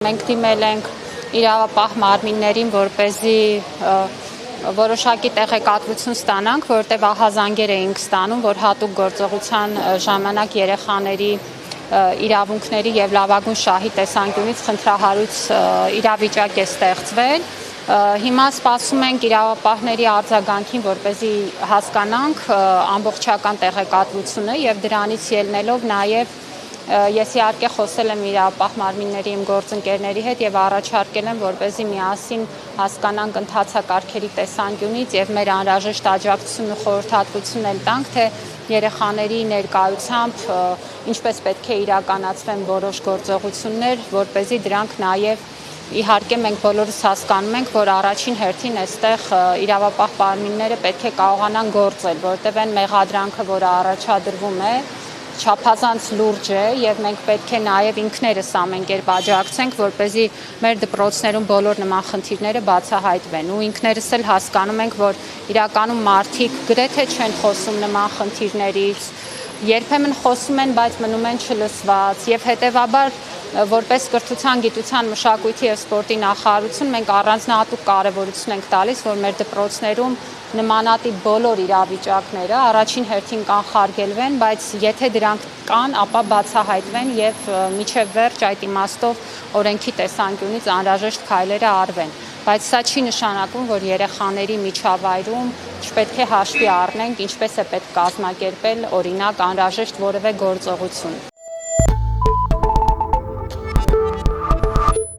Մենք դիմել ենք իրավապահ մարմիններին, որպեսզի որոշակի տեղեկատվություն ստանանք, որտեղ ահազանգեր էինք ստանում, որ հատուկ գործողության ժամանակ երեխաների իրավունքների եւ լավագույն շահի տեսանկյունից խնդրահարույց իրավիճակ է ստեղծվել։ Հիմա սպասում ենք իրավապահների արձագանքին, որպեսզի հասկանանք ամբողջական տեղեկատվությունը եւ դրանից ելնելով նաեւ Ես իհարկե խոսել եմ իրավապահ մարմինների իմ գործընկերների հետ եւ առաջարկել եմ, որպեսզի միասին հասկանանք ընթացակարգերի տեսանկյունից եւ մեր անհրաժեշտ աջակցությունն ու խորհրդատվությունն էլ տանք, թե երեխաների ներկայությամբ ինչպես պետք է իրականացվեն որոշ գործողություններ, որպեսզի դրանք նաեւ իհարկե մենք բոլորս հասկանում ենք, որ առաջին հերթին այստեղ իրավապահ մարմինները պետք է կարողանան գործել, որտեղ այն մեղադրանքը, որը առաջադրվում է, չափազանց լուրջ է եւ մենք պետք է նաեւ ինքներս ամեն կերպ աջակցենք, որպեսզի մեր դպրոցներում բոլոր նման խնդիրները բացահայտվեն ու ինքներս էլ հասկանում ենք, որ իրականում մարդիկ գրեթե չեն խոսում նման խնդիրներից, երբեմն խոսում են, բայց մնում են չլսված եւ հետեւաբար որպես կրթության, գիտության, մշակույթի եւ սպորտի նախարարություն մենք առանձնահատուկ կարեւորություն ենք տալիս, որ մեր դպրոցներում նմանատիպ բոլոր իրավիճակները առաջին հերթին կանխարգելվեն, բայց եթե դրանք կան, ապա բացահայտվեն եւ միջև վերջ այդ իմաստով օրենքի տեսանկյունից անհրաժեշտ քայլերը արվեն։ Բայց սա չի նշանակում, որ երեխաների միջավայրում չպետք է հաշվի առնենք, ինչպես է պետք կազմակերպել օրինակ անհրաժեշտ որևէ գործողություն։